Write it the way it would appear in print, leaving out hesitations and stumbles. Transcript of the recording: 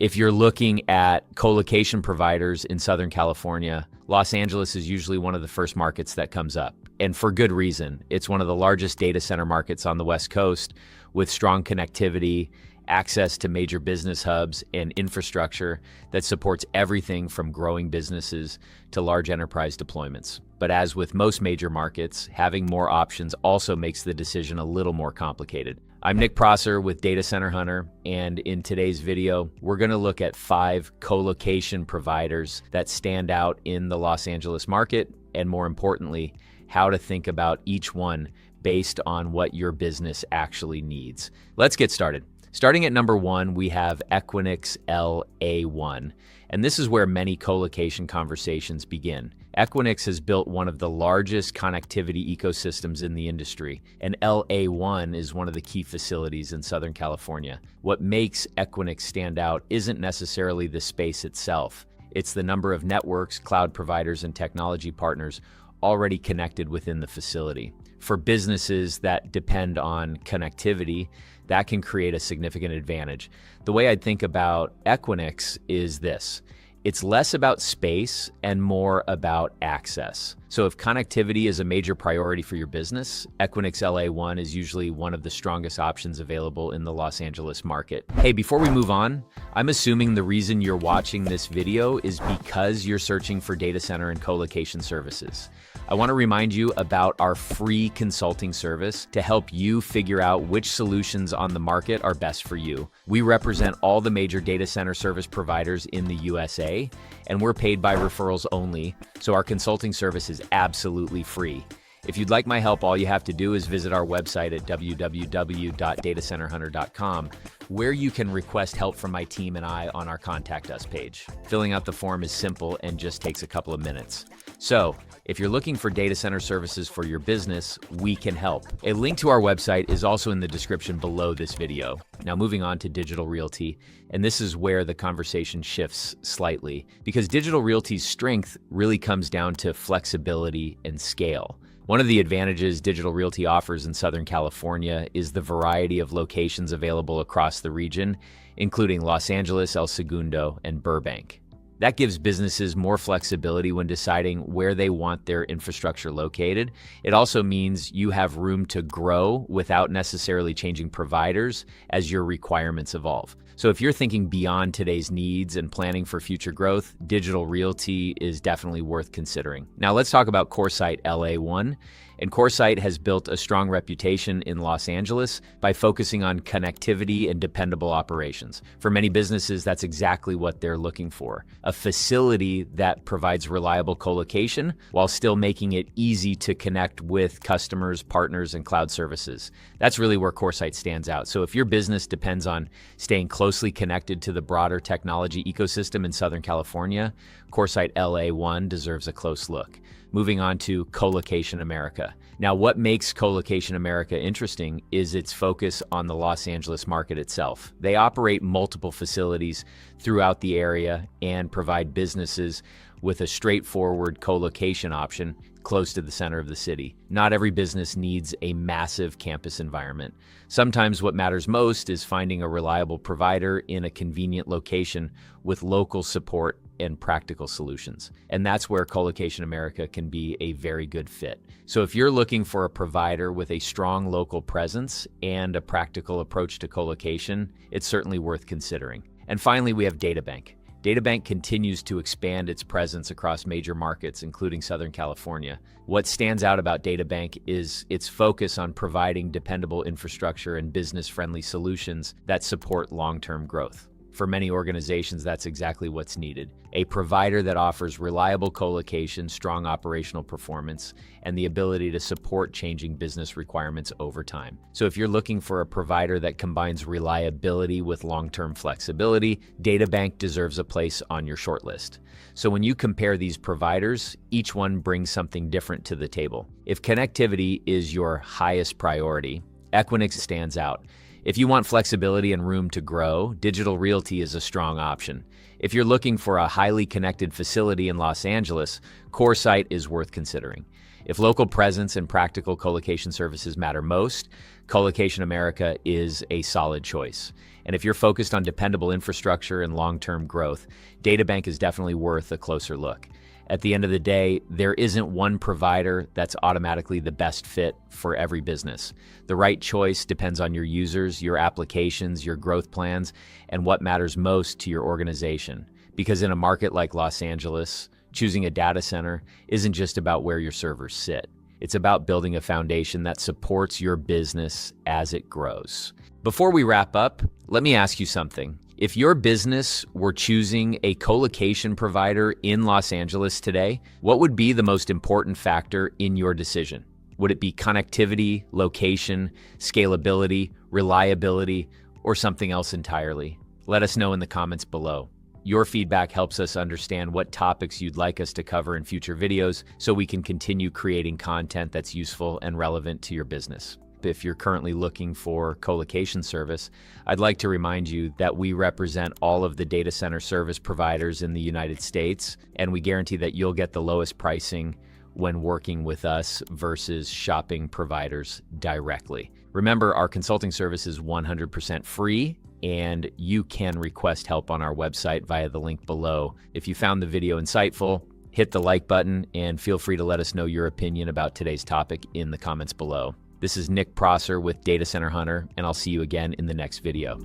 If you're looking at colocation providers in Southern California, Los Angeles is usually one of the first markets that comes up. And for good reason. It's one of the largest data center markets on the West Coast with strong connectivity, access to major business hubs, and infrastructure that supports everything from growing businesses to large enterprise deployments. But as with most major markets, having more options also makes the decision a little more complicated. I'm Nick Prosser with Data Center Hunter, and in today's video, we're going to look at 5 colocation providers that stand out in the Los Angeles market, and more importantly, how to think about each one based on what your business actually needs. Let's get started. Starting at number 1, we have Equinix LA1, and this is where many colocation conversations begin. Equinix has built one of the largest connectivity ecosystems in the industry, and LA1 is one of the key facilities in Southern California. What makes Equinix stand out isn't necessarily the space itself. It's the number of networks, cloud providers, and technology partners already connected within the facility. For businesses that depend on connectivity, that can create a significant advantage. The way I think about Equinix is this. It's less about space and more about access. So if connectivity is a major priority for your business, Equinix LA1 is usually one of the strongest options available in the Los Angeles market. Hey, before we move on, I'm assuming the reason you're watching this video is because you're searching for data center and colocation services. I want to remind you about our free consulting service to help you figure out which solutions on the market are best for you. We represent all the major data center service providers in the USA, and we're paid by referrals only, so our consulting service is absolutely free. If you'd like my help, all you have to do is visit our website at www.datacenterhunter.com, where you can request help from my team and I on our Contact Us page. Filling out the form is simple and just takes a couple of minutes. So, if you're looking for data center services for your business, we can help. A link to our website is also in the description below this video. Now moving on to Digital Realty, and this is where the conversation shifts slightly, because Digital Realty's strength really comes down to flexibility and scale. One of the advantages Digital Realty offers in Southern California is the variety of locations available across the region, including Los Angeles, El Segundo, and Burbank. That gives businesses more flexibility when deciding where they want their infrastructure located. It also means you have room to grow without necessarily changing providers as your requirements evolve. So if you're thinking beyond today's needs and planning for future growth, Digital Realty is definitely worth considering. Now let's talk about Coresite LA1. And Coresite has built a strong reputation in Los Angeles by focusing on connectivity and dependable operations. For many businesses, that's exactly what they're looking for. A facility that provides reliable colocation while still making it easy to connect with customers, partners, and cloud services. That's really where Coresite stands out. So if your business depends on staying closely connected to the broader technology ecosystem in Southern California, Coresite LA1 deserves a close look. Moving on to Colocation America. Now, what makes Colocation America interesting is its focus on the Los Angeles market itself. They operate multiple facilities throughout the area and provide businesses with a straightforward colocation option close to the center of the city. Not every business needs a massive campus environment. Sometimes what matters most is finding a reliable provider in a convenient location with local support and practical solutions. And that's where Colocation America can be a very good fit. So if you're looking for a provider with a strong local presence and a practical approach to colocation, it's certainly worth considering. And finally, we have Databank. Databank continues to expand its presence across major markets, including Southern California. What stands out about Databank is its focus on providing dependable infrastructure and business-friendly solutions that support long-term growth. For many organizations, that's exactly what's needed. A provider that offers reliable colocation, strong operational performance, and the ability to support changing business requirements over time. So if you're looking for a provider that combines reliability with long-term flexibility, Databank deserves a place on your shortlist. So when you compare these providers, each one brings something different to the table. If connectivity is your highest priority, Equinix stands out. If you want flexibility and room to grow, Digital Realty is a strong option. If you're looking for a highly connected facility in Los Angeles, Coresite is worth considering. If local presence and practical colocation services matter most, Colocation America is a solid choice. And if you're focused on dependable infrastructure and long-term growth, Databank is definitely worth a closer look. At the end of the day, there isn't one provider that's automatically the best fit for every business. The right choice depends on your users, your applications, your growth plans, and what matters most to your organization. Because in a market like Los Angeles, choosing a data center isn't just about where your servers sit. It's about building a foundation that supports your business as it grows. Before we wrap up, let me ask you something. If your business were choosing a colocation provider in Los Angeles today, what would be the most important factor in your decision? Would it be connectivity, location, scalability, reliability, or something else entirely? Let us know in the comments below. Your feedback helps us understand what topics you'd like us to cover in future videos so we can continue creating content that's useful and relevant to your business. If you're currently looking for colocation service, I'd like to remind you that we represent all of the data center service providers in the United States, and we guarantee that you'll get the lowest pricing when working with us versus shopping providers directly. Remember, our consulting service is 100% free, and you can request help on our website via the link below. If you found the video insightful, hit the like button and feel free to let us know your opinion about today's topic in the comments below. This is Nick Prosser with Data Center Hunter, and I'll see you again in the next video.